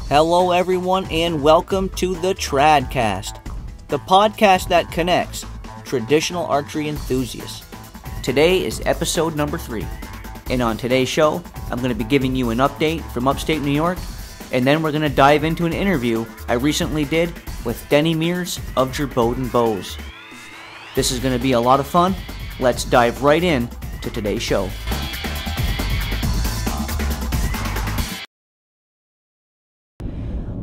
Hello everyone and welcome to the TradCast, the podcast that connects traditional archery enthusiasts. Today is episode number 3, and on today's show, I'm going to be giving you an update from upstate New York, and then we're going to dive into an interview I recently did with Denny MIRS of Jerbowden Bows. This is going to be a lot of fun. Let's dive right in to today's show.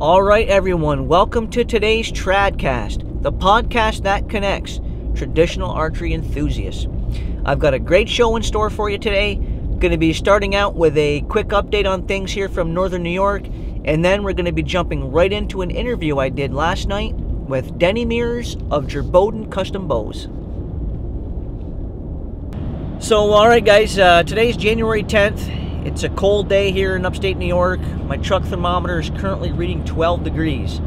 Alright everyone, welcome to today's TradCast, the podcast that connects traditional archery enthusiasts. I've got a great show in store for you today. Going to be starting out with a quick update on things here from Northern New York, and then we're going to be jumping right into an interview I did last night with Denny MIRS of Jerbowden Custom Bows. So alright guys, today's January 10th. It's a cold day here in upstate New York. My truck thermometer is currently reading 12 degrees.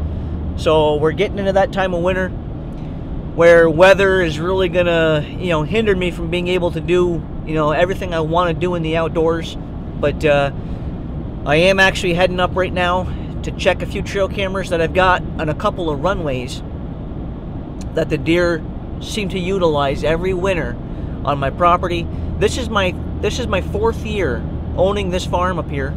So we're getting into that time of winter where weather is really gonna, hinder me from being able to do, everything I want to do in the outdoors. But I am actually heading up right now to check a few trail cameras that I've got on a couple of runways that the deer seem to utilize every winter on my property. This is my 4th year owning this farm up here,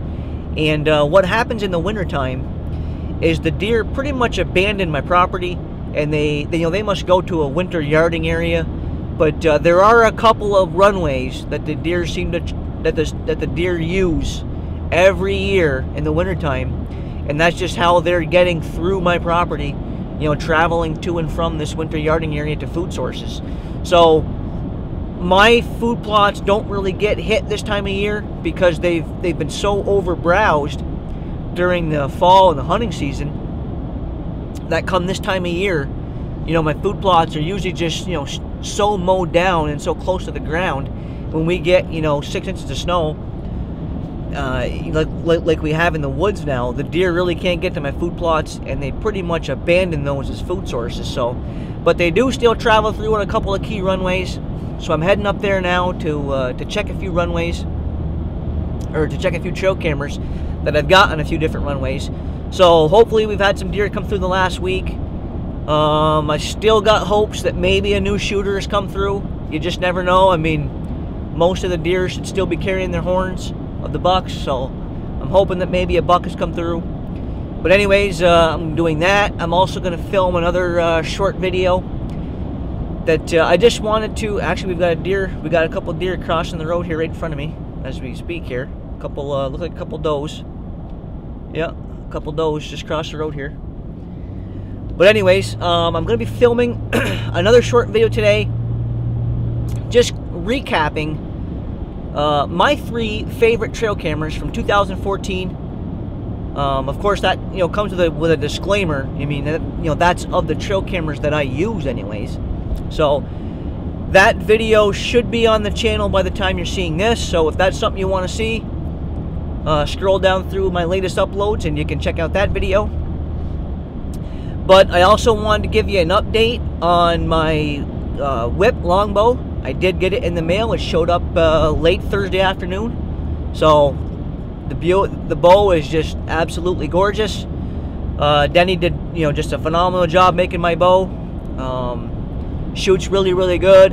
and what happens in the wintertime is the deer pretty much abandon my property, and they must go to a winter yarding area. But there are a couple of runways that the deer that the deer use every year in the wintertime, and that's just how they're getting through my property, traveling to and from this winter yarding area to food sources. So my food plots don't really get hit this time of year because they've been so overbrowsed during the fall and the hunting season that come this time of year, my food plots are usually just, so mowed down and so close to the ground. When we get, 6 inches of snow, like we have in the woods now, the deer really can't get to my food plots, and they pretty much abandon those as food sources. So, but they do still travel through on a couple of key runways. So I'm heading up there now to check a few runways, or to check a few trail cameras that I've got on a few different runways. So hopefully we've had some deer come through the last week. I still got hopes that maybe a new shooter has come through. You just never know. I mean, most of the deer should still be carrying their horns of the bucks, so I'm hoping that maybe a buck has come through. But anyways, I'm doing that. I'm also going to film another short video that I just wanted to. Actually, we got a couple of deer crossing the road here right in front of me as we speak here. A couple, look like a couple does. Yeah, a couple does just crossed the road here. But anyways, I'm going to be filming another short video today, just recapping my 3 favorite trail cameras from 2014. Of course, that comes with a disclaimer. I mean, that's of the trail cameras that I use, anyways. So that video should be on the channel by the time you're seeing this. So if that's something you want to see, scroll down through my latest uploads and you can check out that video. But I also wanted to give you an update on my whip longbow. I did get it in the mail. It showed up late Thursday afternoon. So the bow is just absolutely gorgeous. Denny did just a phenomenal job making my bow. Shoots really good.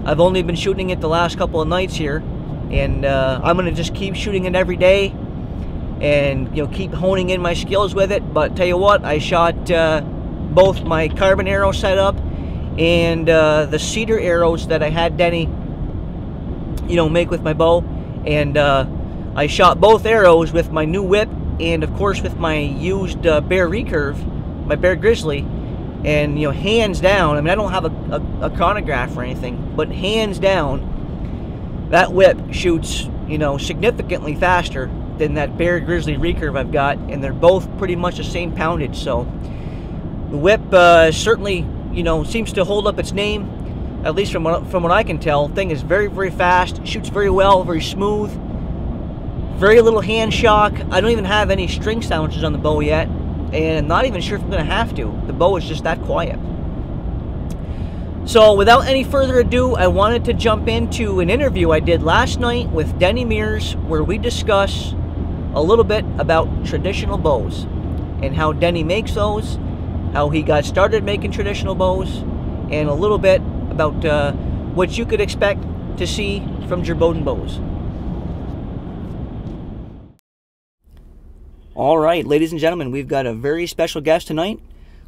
I've only been shooting it the last couple of nights here, and I'm gonna just keep shooting it every day, and keep honing in my skills with it. But tell you what, I shot both my carbon arrow setup and the cedar arrows that I had Denny make with my bow, and I shot both arrows with my new whip, and of course with my used Bear recurve, my Bear Grizzly. And hands down, I mean, I don't have a chronograph or anything, but hands down, that whip shoots significantly faster than that Bear Grizzly recurve I've got, and they're both pretty much the same poundage. So the whip certainly seems to hold up its name, at least from what I can tell. Thing is very fast, shoots very well, very smooth, very little hand shock. I don't even have any string silencers on the bow yet, and I'm not even sure if I'm going to have to. The bow is just that quiet. So without any further ado, I wanted to jump into an interview I did last night with Denny MIRS, where we discuss a little bit about traditional bows and how Denny makes those, how he got started making traditional bows, and a little bit about what you could expect to see from Jerbowden bows. All right, ladies and gentlemen, we've got a very special guest tonight.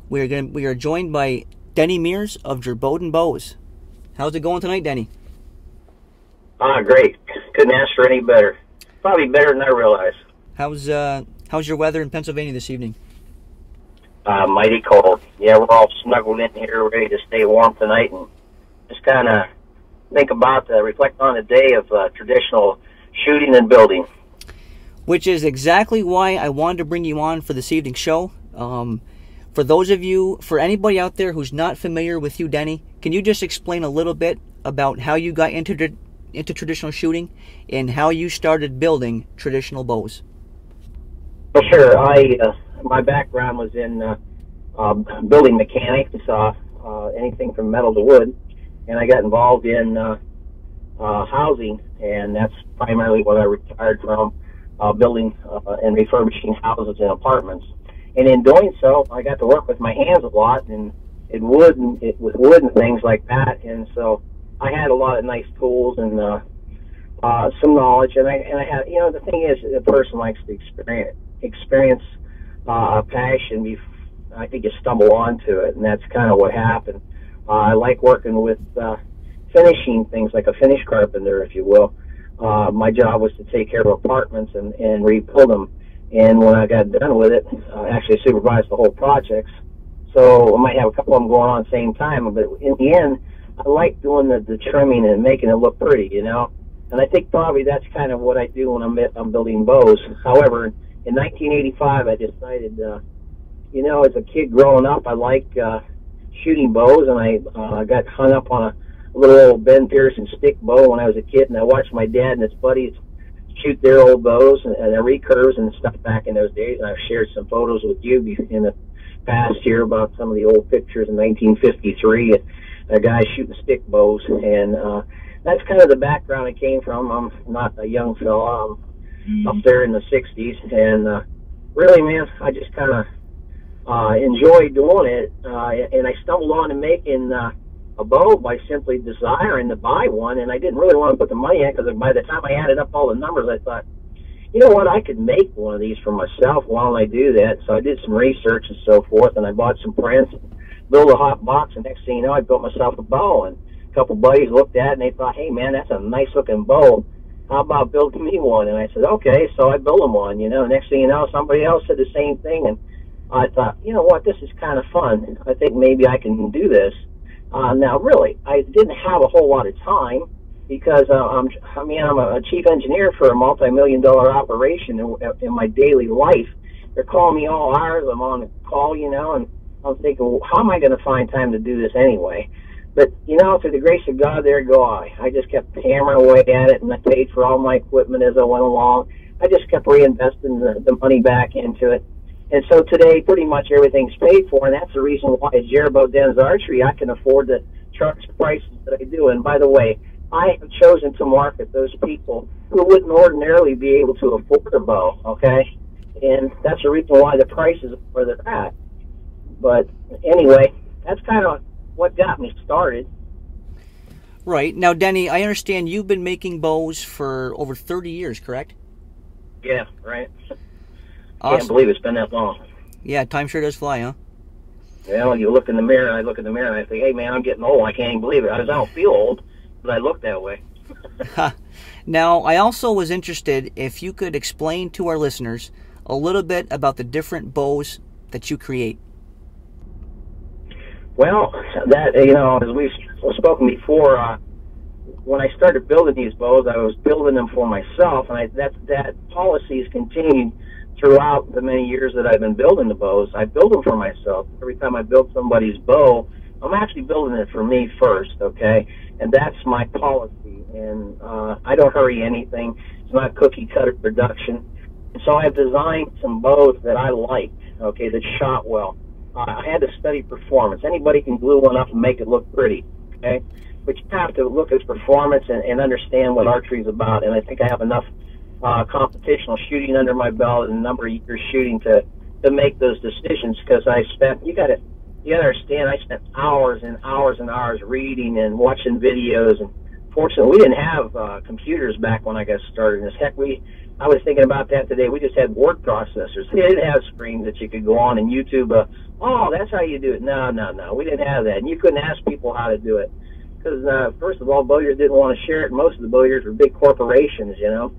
We are joined by Denny MIRS of Jerbowden Bows. How's it going tonight, Denny? Great. Couldn't ask for any better. Probably better than I realized. How's your weather in Pennsylvania this evening? Mighty cold. Yeah, we're all snuggled in here, ready to stay warm tonight, and just kind of think about, reflect on a day of traditional shooting and building. Which is exactly why I wanted to bring you on for this evening's show. For those of you, for anybody out there who's not familiar with you, Denny, can you just explain a little bit about how you got into traditional shooting and how you started building traditional bows? Well, sure. My background was in building mechanics, anything from metal to wood, and I got involved in housing, and that's primarily what I retired from. Building and refurbishing houses and apartments, and in doing so, I got to work with my hands a lot, and with wood and things like that. And so I had a lot of nice tools and some knowledge. And I had, the thing is, a person likes to experience a passion. I think you stumble onto it, and that's kind of what happened. I like working with finishing things, like a finish carpenter, if you will. My job was to take care of apartments and rebuild them. And when I got done with it, I actually supervised the whole projects. So I might have a couple of them going on at the same time, but in the end, I like doing the trimming and making it look pretty, And I think probably that's kind of what I do when I'm building bows. However, in 1985, I decided, as a kid growing up, I like shooting bows, and I got hung up on a little old Ben Pearson stick bow when I was a kid, and I watched my dad and his buddies shoot their old bows and their recurves and stuff back in those days. And I've shared some photos with you in the past here about some of the old pictures in 1953, a guy shooting stick bows, and that's kind of the background I came from. I'm not a young fella. I'm up there in the 60s, and really, man, I just kind of enjoy doing it, and I stumbled on to making a bow by simply desiring to buy one, and I didn't really want to put the money in, because by the time I added up all the numbers, I thought, you know what, I could make one of these for myself. Why don't I do that? So I did some research and so forth, and I bought some prints, built a hot box, and next thing you know, I built myself a bow. And a couple buddies looked at it, and they thought, hey, man, that's a nice-looking bow. How about building me one? And I said, okay. So I built them one. Next thing you know, somebody else said the same thing, and I thought, you know what, this is kind of fun. I think maybe I can do this. Now, really, I didn't have a whole lot of time, because I'm a chief engineer for a multi-million-dollar operation in my daily life. They're calling me all hours. I'm on the call, and I'm thinking, well, how am I going to find time to do this anyway? But, through the grace of God, there go I. I just kept hammering away at it, and I paid for all my equipment as I went along. I just kept reinvesting the money back into it. And so today, pretty much everything's paid for, and that's the reason why at Jerbowden's Archery, I can afford to charge the prices that I do. And by the way, I have chosen to market those people who wouldn't ordinarily be able to afford a bow, okay? And that's the reason why the prices are where they're at. But anyway, that's kind of what got me started. Right. Now, Denny, I understand you've been making bows for over 30 years, correct? Yeah, right. Awesome. Can't believe it's been that long. Yeah, time sure does fly, huh? Well, you look in the mirror, and I look in the mirror, and I think, hey, man, I'm getting old. I can't even believe it. I don't feel old, but I look that way. Now, I also was interested if you could explain to our listeners a little bit about the different bows that you create. Well, that, as we've spoken before, when I started building these bows, I was building them for myself, and that policy has continued throughout the many years that I've been building the bows. I build them for myself. Every time I build somebody's bow, I'm actually building it for me first, okay? And that's my policy. And I don't hurry anything. It's not cookie-cutter production. And so I've designed some bows that I like, okay, that shot well. I had to study performance. Anybody can glue one up and make it look pretty. okay? But you have to look at performance and understand what archery is about. And I think I have enough competitional shooting under my belt and a number of years shooting to make those decisions, because I spent, you gotta understand, I spent hours and hours and hours reading and watching videos. And fortunately, we didn't have computers back when I got started in this. Heck, I was thinking about that today. We just had word processors. We didn't have screens that you could go on and YouTube, oh, that's how you do it. No, we didn't have that. And you couldn't ask people how to do it. Because, first of all, bowyers didn't want to share it. Most of the bowyers were big corporations, you know.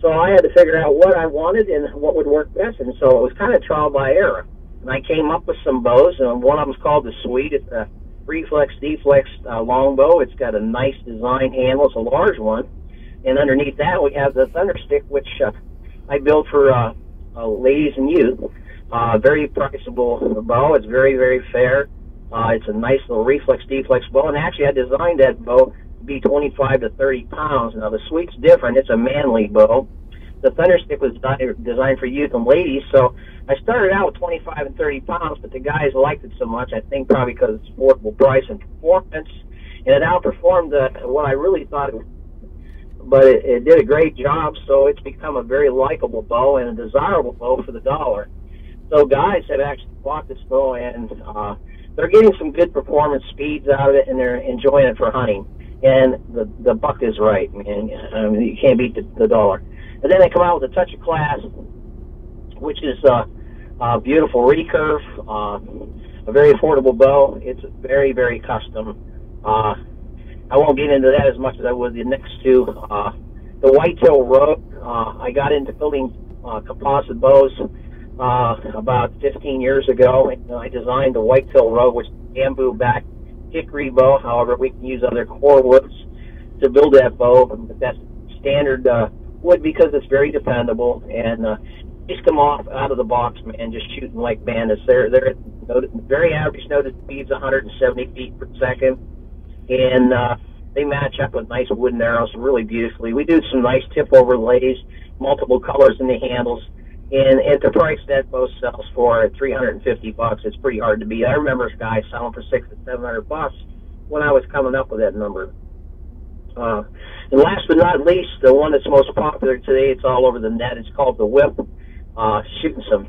So I had to figure out what I wanted and what would work best. And so it was kind of trial by error. And I came up with some bows, and one of them's called the Sweet. It's a reflex deflex longbow. It's got a nice design handle. It's a large one. And underneath that, we have the Thunderstick, which I built for ladies and youth. Very priceable bow. It's very, very fair. It's a nice little reflex deflex bow. And actually, I designed that bow to be 25 to 30 pounds. Now, the Sweet's different. It's a manly bow. The Thunderstick was designed for youth and ladies, so I started out with 25 and 30 pounds, but the guys liked it so much, I think probably because it's affordable price and performance, and it outperformed what I really thought it would. But it did a great job, so it's become a very likable bow and a desirable bow for the dollar. So guys have actually bought this bow, and they're getting some good performance speeds out of it, and they're enjoying it for hunting. And the buck is right, man. I mean, you can't beat the dollar. And then they come out with a Touch of Class, which is a beautiful recurve, a very affordable bow. It's very, very custom. I won't get into that as much as I would the next two. The Whitetail Rogue, I got into building composite bows about 15 years ago. And I designed the Whitetail Rogue, which is a bamboo-backed hickory bow. However, we can use other core woods to build that bow. But that's standard wood because it's very dependable, and these come off out of the box, man, just shooting like bandits. They're very average noted speeds, 170 feet per second, and they match up with nice wooden arrows really beautifully. We do some nice tip overlays, multiple colors in the handles, and at the price that bow sells for at $350, it's pretty hard to beat. I remember a guy selling for $600 to $700 when I was coming up with that number. And last but not least, the one that's most popular today, it's all over the net, it's called the Whip. Shooting some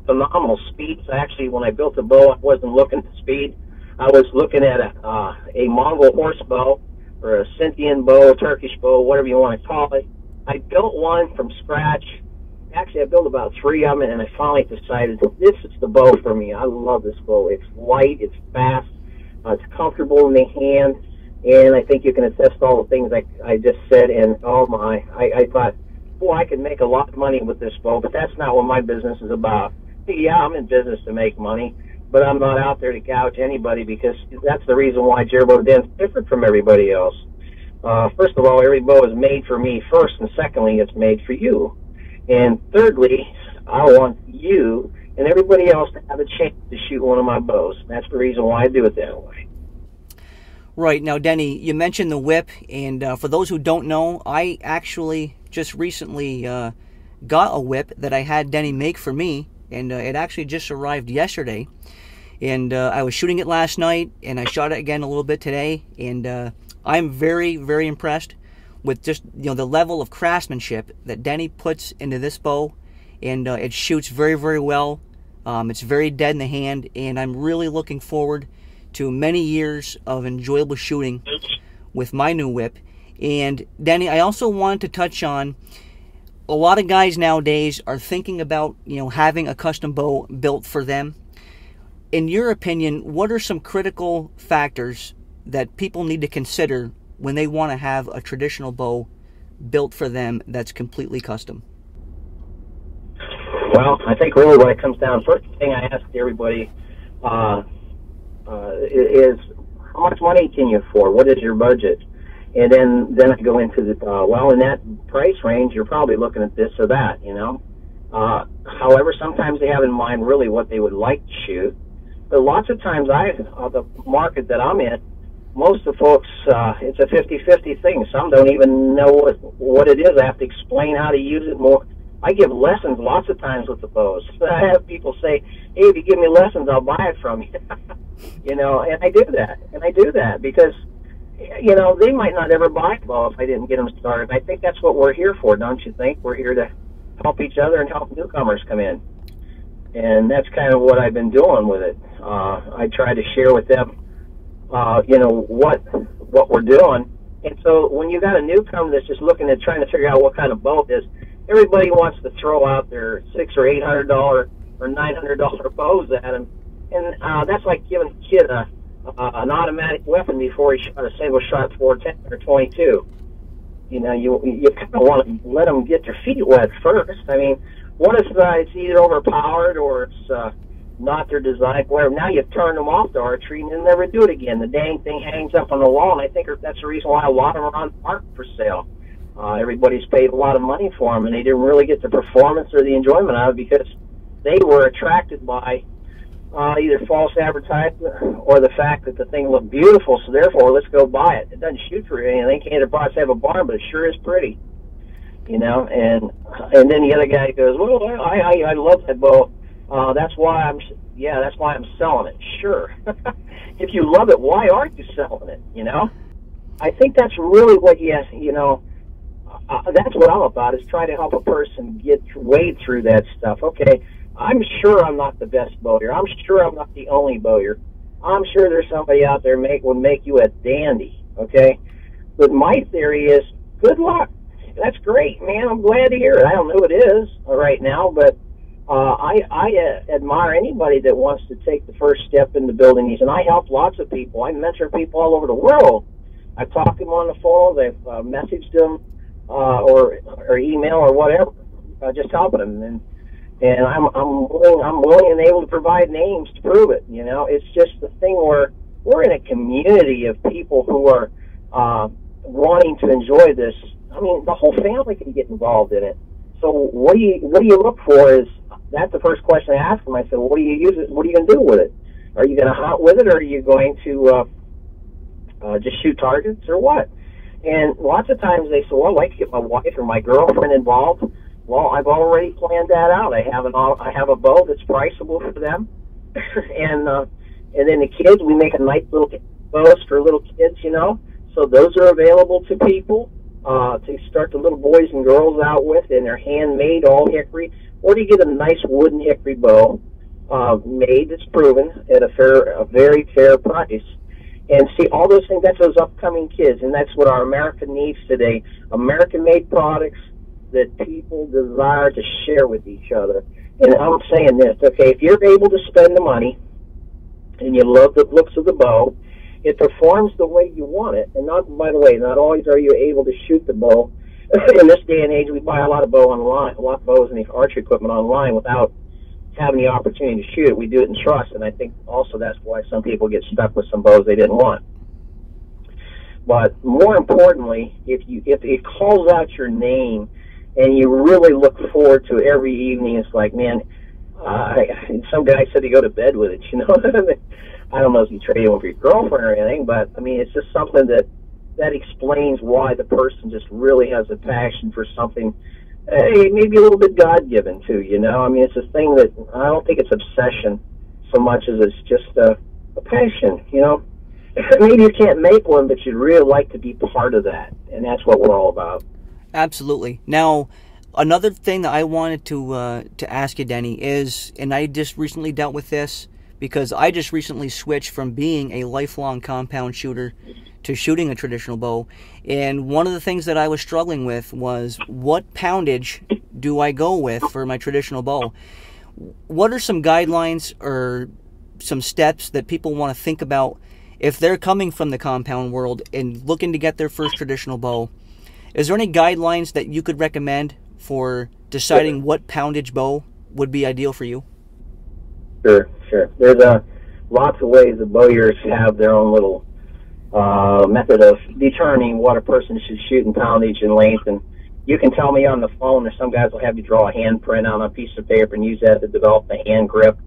phenomenal speeds. Actually, when I built the bow, I wasn't looking at speed. I was looking at a Mongol horse bow, or a Scythian bow, a Turkish bow, whatever you want to call it. I built one from scratch. Actually, I built about 3 of them, and I finally decided this is the bow for me. I love this bow. It's light, it's fast, it's comfortable in the hand. And I think you can attest to all the things I just said, and oh my, I thought, boy, I could make a lot of money with this bow, but that's not what my business is about. Yeah, I'm in business to make money, but I'm not out there to gouge anybody, because that's the reason why Jerbowden is different from everybody else. First of all, every bow is made for me first, and secondly, it's made for you. And thirdly, I want you and everybody else to have a chance to shoot one of my bows. That's the reason why I do it that way. Right. Now, Denny, you mentioned the whip, and for those who don't know, I actually just recently got a whip that I had Denny make for me, and it actually just arrived yesterday. And I was shooting it last night, and I shot it again a little bit today, and I'm very, very impressed with just, you know, the level of craftsmanship that Denny puts into this bow, and it shoots very, very well. It's very dead in the hand, and I'm really looking forward to many years of enjoyable shooting with my new whip. And Denny, I also wanted to touch on, a lot of guys nowadays are thinking about, you know, having a custom bow built for them. In your opinion, what are some critical factors that people need to consider when they want to have a traditional bow built for them that's completely custom? Well, I think really what it comes down, first thing I ask everybody is how much money can you afford? What is your budget? And then I go into the, well, in that price range, you're probably looking at this or that, you know. However, sometimes they have in mind really what they would like to shoot. But lots of times, the market that I'm in, most of the folks, it's a 50-50 thing. Some don't even know what it is. I have to explain how to use it more. I give lessons lots of times with the bows. I have people say, hey, if you give me lessons, I'll buy it from you. You know, and I do that. And I do that because you know, they might not ever buy a bow if I didn't get them started. I think that's what we're here for, don't you think? We're here to help each other and help newcomers come in. And that's kind of what I've been doing with it. I try to share with them, you know, what we're doing. And so when you got a newcomer that's just looking at trying to figure out what kind of bow it is, everybody wants to throw out their $600 or $800 or $900 bows at them. And that's like giving a kid an automatic weapon before he shot a single shot 410 or 22. You know, you kind of want to let them get their feet wet first. I mean, what if it's either overpowered or it's not their design, whatever? Now you've turned them off to archery and they'll never do it again. The dang thing hangs up on the wall, and I think that's the reason why a lot of them are on park for sale. Everybody's paid a lot of money for them, and they didn't really get the performance or the enjoyment out of it because they were attracted by either false advertisement or the fact that the thing looked beautiful, so therefore let's go buy it. It doesn't shoot for anything. Can't have a barn, but it sure is pretty. You know, and then the other guy goes, well, I love that bow. That's why I'm selling it. Sure. If you love it, why aren't you selling it? You know, I think that's really what that's what I'm about, is trying to help a person wade through that stuff. Okay, I'm sure I'm not the best bowyer. I'm sure I'm not the only bowyer. I'm sure there's somebody out there would make you a dandy. Okay, but my theory is, good luck. That's great, man. I'm glad to hear it. I don't know who it is right now, but I admire anybody that wants to take the first step into building these. And I help lots of people. I mentor people all over the world. I've talked to them on the phone. I've messaged them or email or whatever, just helping them. And I'm willing and able to provide names to prove it. You know, it's just the thing where we're in a community of people who are wanting to enjoy this. I mean, the whole family can get involved in it. So what do you look for? That's the first question I ask them. I said, well, what do you use it? What are you going to do with it? Are you going to hunt with it, or are you going to just shoot targets, or what? And lots of times they say, well, I'd like to get my wife or my girlfriend involved. Well, I've already planned that out. I have a bow that's priceable for them, and then the kids, we make a nice little bows for little kids, you know. So those are available to people to start the little boys and girls out with, and they're handmade, all hickory. Or do you get a nice wooden hickory bow made that's proven at a very fair price? And see, all those things, that's those upcoming kids, and that's what our America needs today. American-made products that people desire to share with each other. And I'm saying this, okay, if you're able to spend the money and you love the looks of the bow, it performs the way you want it. And not, by the way, not always are you able to shoot the bow. In this day and age, we buy a lot of bow online, a lot of bows and the archery equipment online without having the opportunity to shoot it. We do it in trust, and I think also that's why some people get stuck with some bows they didn't want. But more importantly, if it calls out your name and you really look forward to it every evening, it's like, man, some guy said to go to bed with it, you know. I don't know if you trade it for your girlfriend or anything, but I mean, it's just something that explains why the person just really has a passion for something, maybe a little bit God-given too, you know. I mean, it's a thing that I don't think it's obsession so much as it's just a passion, you know. Maybe you can't make one, but you'd really like to be part of that, and that's what we're all about. Absolutely. Now, another thing that I wanted to ask you, Denny, is, and I just recently dealt with this because I just recently switched from being a lifelong compound shooter to shooting a traditional bow, and one of the things that I was struggling with was, what poundage do I go with for my traditional bow? What are some guidelines or some steps that people want to think about if they're coming from the compound world and looking to get their first traditional bow? Is there any guidelines that you could recommend for deciding what poundage bow would be ideal for you? Sure. There's lots of ways the bowyers have their own little method of determining what a person should shoot in poundage and length. And you can tell me on the phone, or some guys will have you draw a handprint on a piece of paper and use that to develop the hand grip,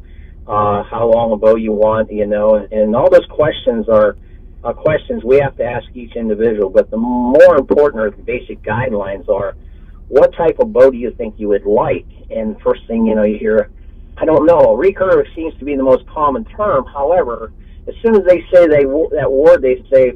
how long a bow you want, you know, and all those questions are questions we have to ask each individual. But the more important or the basic guidelines are, what type of bow do you think you would like? And first thing, you know, you hear, I don't know. Recurve seems to be the most common term. However, as soon as they say that word, they say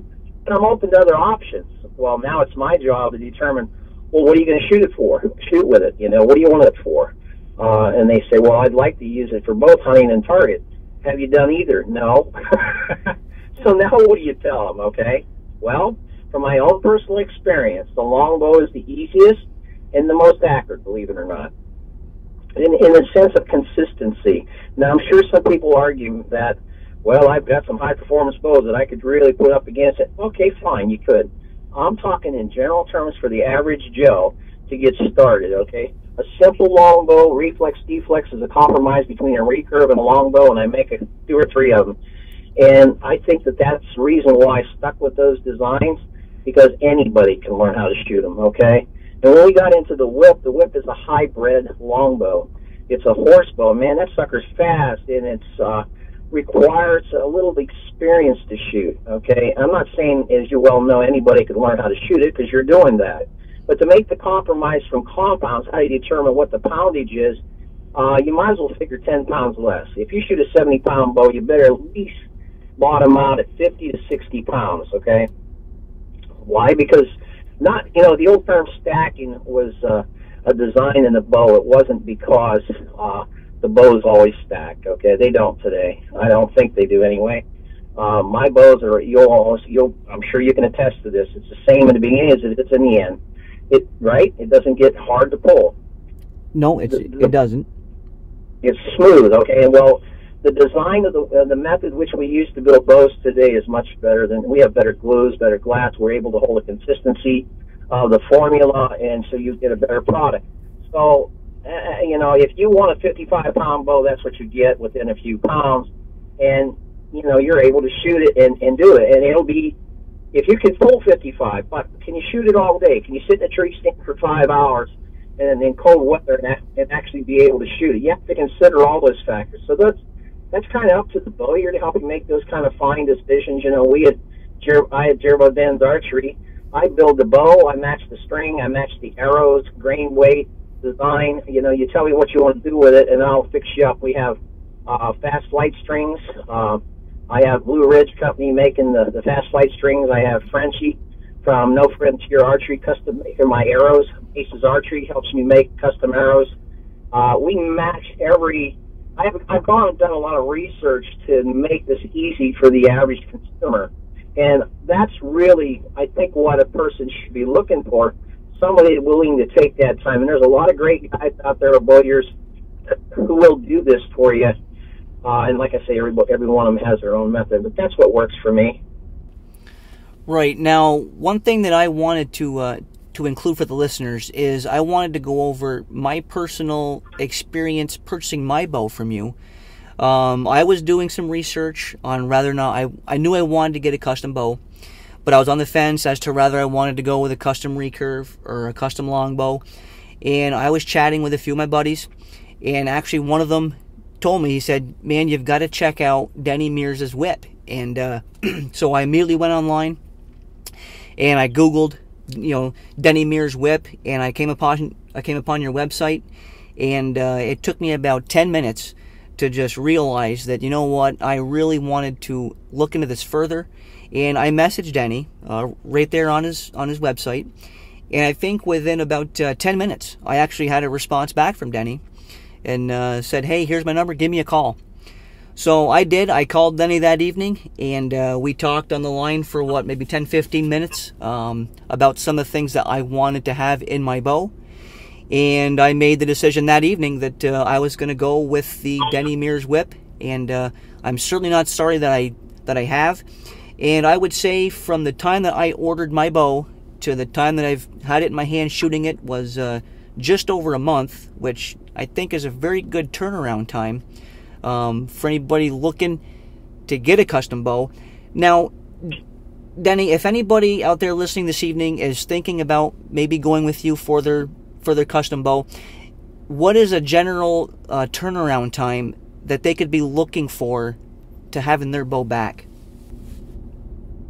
And I'm open to other options. Well, now it's my job to determine, well, what are you going to shoot it for? Shoot with it, you know, what do you want it for? And they say, well, I'd like to use it for both hunting and target. Have you done either? No. So now what do you tell them, okay? Well, from my own personal experience, the longbow is the easiest and the most accurate, believe it or not, in the sense of consistency. Now, I'm sure some people argue that, well, I've got some high-performance bows that I could really put up against it. Okay, fine, you could. I'm talking in general terms for the average Joe to get started, okay? A simple longbow, reflex, deflex is a compromise between a recurve and a longbow, and I make 2 or 3 of them. And I think that that's the reason why I stuck with those designs, because anybody can learn how to shoot them, okay? And when we got into the whip is a hybrid longbow. It's a horse bow. Man, that sucker's fast, and it's requires a little experience to shoot, okay? I'm not saying, as you well know, anybody can learn how to shoot it, because you're doing that. But to make the compromise from compounds, how you determine what the poundage is, you might as well figure 10 pounds less. If you shoot a 70-pound bow, you better at least bottom out at 50 to 60 pounds, okay? Why? Because not, you know, the old term stacking was a design in the bow. It wasn't because the bows always stack, okay? They don't today. I don't think they do anyway. My bows are, I'm sure you can attest to this. It's the same in the beginning as it is in the end. Right? It doesn't get hard to pull. No, it doesn't. It's smooth, okay? Well, the design of the method which we use to build bows today is much better than, we have better glues, better glass. We're able to hold a consistency of the formula, and so you get a better product. So, you know, if you want a 55-pound bow, that's what you get within a few pounds, and, you know, you're able to shoot it and do it, and it'll be, if you can pull 55, but can you shoot it all day? Can you sit in a tree stand for 5 hours and in cold weather and actually be able to shoot it? You have to consider all those factors. So that's kind of up to the bowyer to help you make those kind of fine decisions. You know, I had Jerbowden's Archery. I build the bow, I match the string, I match the arrows, grain weight, design. You know, you tell me what you want to do with it, and I'll fix you up. We have fast flight strings. I have Blue Ridge Company making the fast flight strings. I have Frenchie from No Frontier Archery, custom making my arrows. Aces Archery helps me make custom arrows. We match every. I've gone and done a lot of research to make this easy for the average consumer, and that's really, I think, what a person should be looking for. Somebody willing to take that time. And there's a lot of great guys out there, bowyers, who will do this for you. And like I say, every one of them has their own method, but that's what works for me. Right. Now, one thing that I wanted to include for the listeners is I wanted to go over my personal experience purchasing my bow from you. I was doing some research on whether or not I knew I wanted to get a custom bow, but I was on the fence as to whether I wanted to go with a custom recurve or a custom longbow. And I was chatting with a few of my buddies, and actually one of them told me, he said, man, you've got to check out Denny MIRS' whip. And so I immediately went online and I Googled, you know, Denny MIRS whip, and I came upon your website, and it took me about 10 minutes to just realize that, you know what, I really wanted to look into this further. And I messaged Denny right there on his website, and I think within about 10 minutes I actually had a response back from Denny and said, hey, here's my number, give me a call. So I did. I called Denny that evening, and we talked on the line for, what, maybe 10-15 minutes about some of the things that I wanted to have in my bow. And I made the decision that evening that I was going to go with the Denny MIRS whip, and I'm certainly not sorry that I have. And I would say from the time that I ordered my bow to the time that I've had it in my hand shooting it was just over a month, which I think is a very good turnaround time for anybody looking to get a custom bow. Now, Denny, if anybody out there listening this evening is thinking about maybe going with you for their custom bow, what is a general turnaround time that they could be looking for to having their bow back?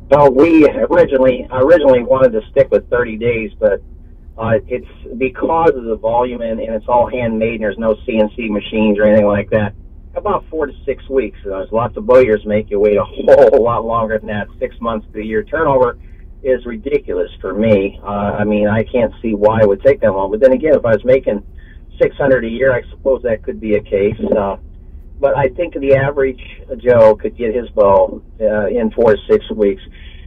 Well, we originally wanted to stick with 30 days, but it's because of the volume and it's all handmade and there's no CNC machines or anything like that. about 4 to 6 weeks. There's lots of bowyers make you wait a whole lot longer than that. 6 months to a year. Turnover is ridiculous for me. I mean, I can't see why it would take that long. But then again, if I was making 600 a year, I suppose that could be a case. But I think the average Joe could get his bow in 4 to 6 weeks.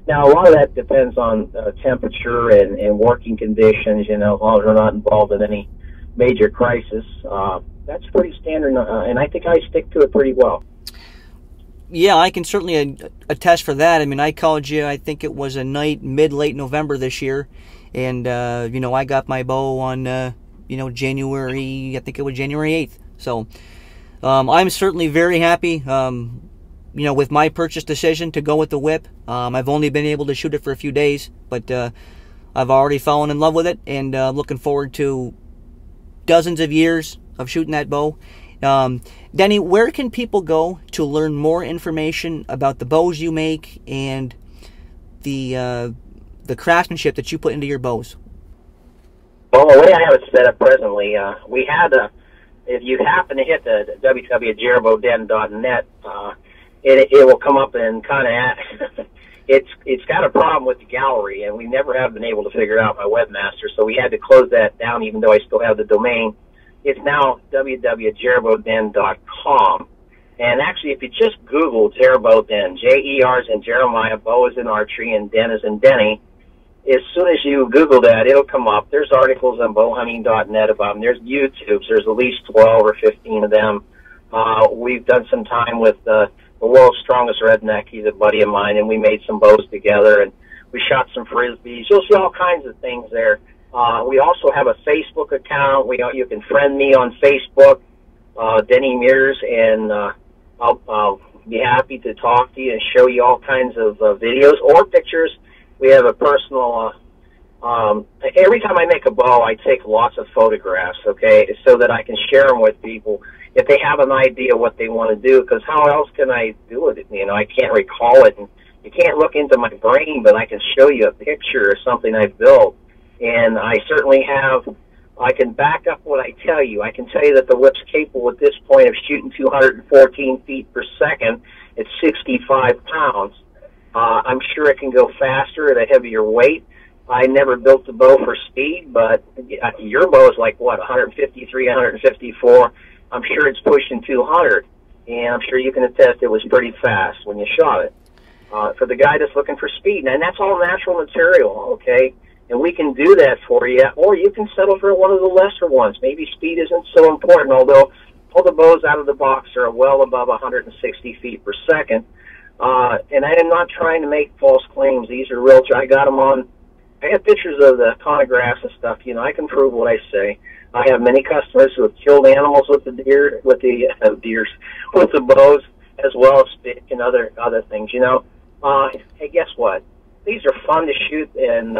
Now, a lot of that depends on temperature and working conditions, you know, as long as we're not involved in any major crisis. That's pretty standard, and I think I stick to it pretty well. Yeah, I can certainly attest for that. I mean, I called you, I think it was a night mid-late November this year, and, you know, I got my bow on, you know, January 8th. So I'm certainly very happy, you know, with my purchase decision to go with the whip. I've only been able to shoot it for a few days, but I've already fallen in love with it, and looking forward to dozens of years of shooting that bow. Denny, where can people go to learn more information about the bows you make and the craftsmanship that you put into your bows? Well, the way I have it set up presently, we had if you happen to hit the www.jerbowden.net, it will come up and kind of it's got a problem with the gallery, and we never have been able to figure it out, my webmaster, so we had to close that down even though I still have the domain. It's now www.jerbowden.com. And actually, if you just Google Jerbowden, J-E-R is in Jeremiah, Bow is in Archery, and Den is in Denny, as soon as you Google that, it'll come up. There's articles on bowhunting.net about them. There's YouTubes. There's at least 12 or 15 of them. We've done some time with the world's strongest redneck. He's a buddy of mine, and we made some bows together, and we shot some Frisbees. You'll see all kinds of things there. We also have a Facebook account. You can friend me on Facebook, Denny MIRS, and I'll be happy to talk to you and show you all kinds of videos or pictures. We have a personal, every time I make a bow, I take lots of photographs, okay, so that I can share them with people if they have an idea what they want to do, because how else can I do it? You know, I can't recall it, and you can't look into my brain, but I can show you a picture of something I've built. And I certainly I can back up what I tell you. I can tell you that the whip's capable at this point of shooting 214 feet per second at 65 pounds. I'm sure it can go faster at a heavier weight. I never built the bow for speed, but your bow is like, what, 153, 154? I'm sure it's pushing 200, and I'm sure you can attest it was pretty fast when you shot it. For the guy that's looking for speed, and that's all natural material, okay? And we can do that for you, or you can settle for one of the lesser ones. Maybe speed isn't so important, although all the bows out of the box are well above 160 feet per second. And I am not trying to make false claims. These are real. I got them on. I have pictures of the chronographs and stuff. You know, I can prove what I say. I have many customers who have killed animals with the with the bows, as well as stick and other things. You know, hey, guess what? These are fun to shoot, and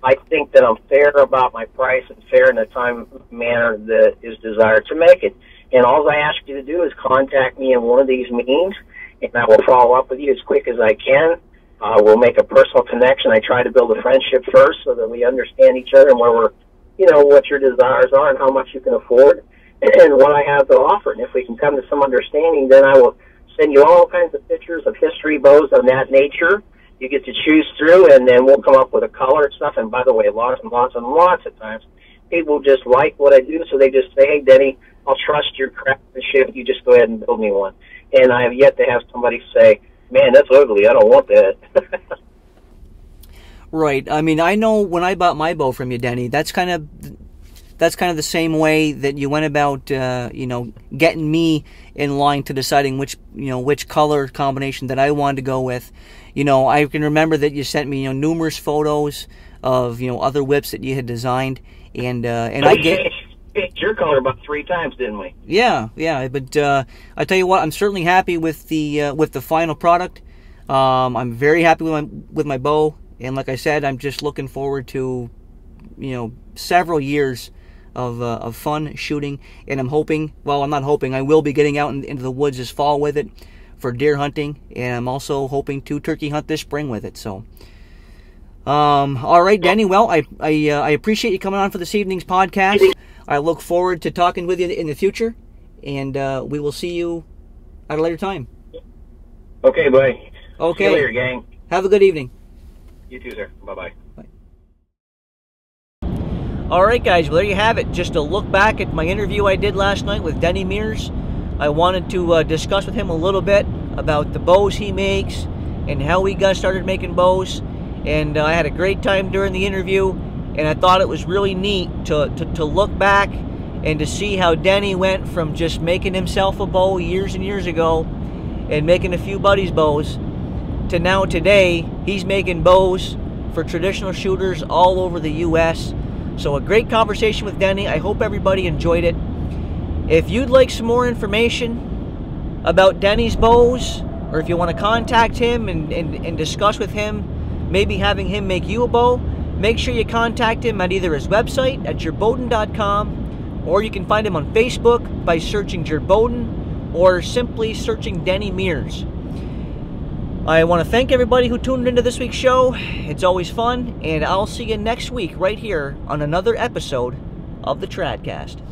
I think that I'm fair about my price and fair in the time manner that is desired to make it. And all I ask you to do is contact me in one of these meetings, and I will follow up with you as quick as I can. We'll make a personal connection. I try to build a friendship first so that we understand each other and where we're, you know, what your desires are and how much you can afford and what I have to offer. And if we can come to some understanding, then I will send you all kinds of pictures of history bows of that nature. You get to choose through, and then we'll come up with a color and stuff. And by the way, lots and lots and lots of times, people just like what I do, so they just say, hey, Denny, I'll trust your craftsmanship. You just go ahead and build me one. And I have yet to have somebody say, man, that's ugly. I don't want that. Right. I mean, I know when I bought my bow from you, Denny, that's kind of the same way that you went about, you know, getting me in line to deciding which color combination that I wanted to go with. You know, I can remember that you sent me, you know, numerous photos of, you know, other whips that you had designed, and I get your color about 3 times, didn't we? Yeah. But I tell you what, I'm certainly happy with the final product. I'm very happy with my bow, and like I said, I'm just looking forward to, you know, several years of fun shooting, and I'm hoping, well, I'm not hoping, I will be getting out into the woods this fall with it for deer hunting, and I'm also hoping to turkey hunt this spring with it. So, all right, Denny. Well, I appreciate you coming on for this evening's podcast. I look forward to talking with you in the future, and we will see you at a later time. Okay, buddy. Okay. See you later, gang. Have a good evening. You too, sir. Bye-bye. All right, guys. Well, there you have it. Just a look back at my interview I did last night with Denny MIRS. I wanted to discuss with him a little bit about the bows he makes and how he got started making bows. And I had a great time during the interview, and I thought it was really neat to look back and to see how Denny went from just making himself a bow years and years ago and making a few buddies' bows to now today he's making bows for traditional shooters all over the U.S. So a great conversation with Denny. I hope everybody enjoyed it. If you'd like some more information about Denny's bows, or if you want to contact him and discuss with him, maybe having him make you a bow, make sure you contact him at either his website at Jerbowden.com, or you can find him on Facebook by searching Jerbowden, or simply searching Denny MIRS. I want to thank everybody who tuned into this week's show. It's always fun, and I'll see you next week right here on another episode of the TradCast.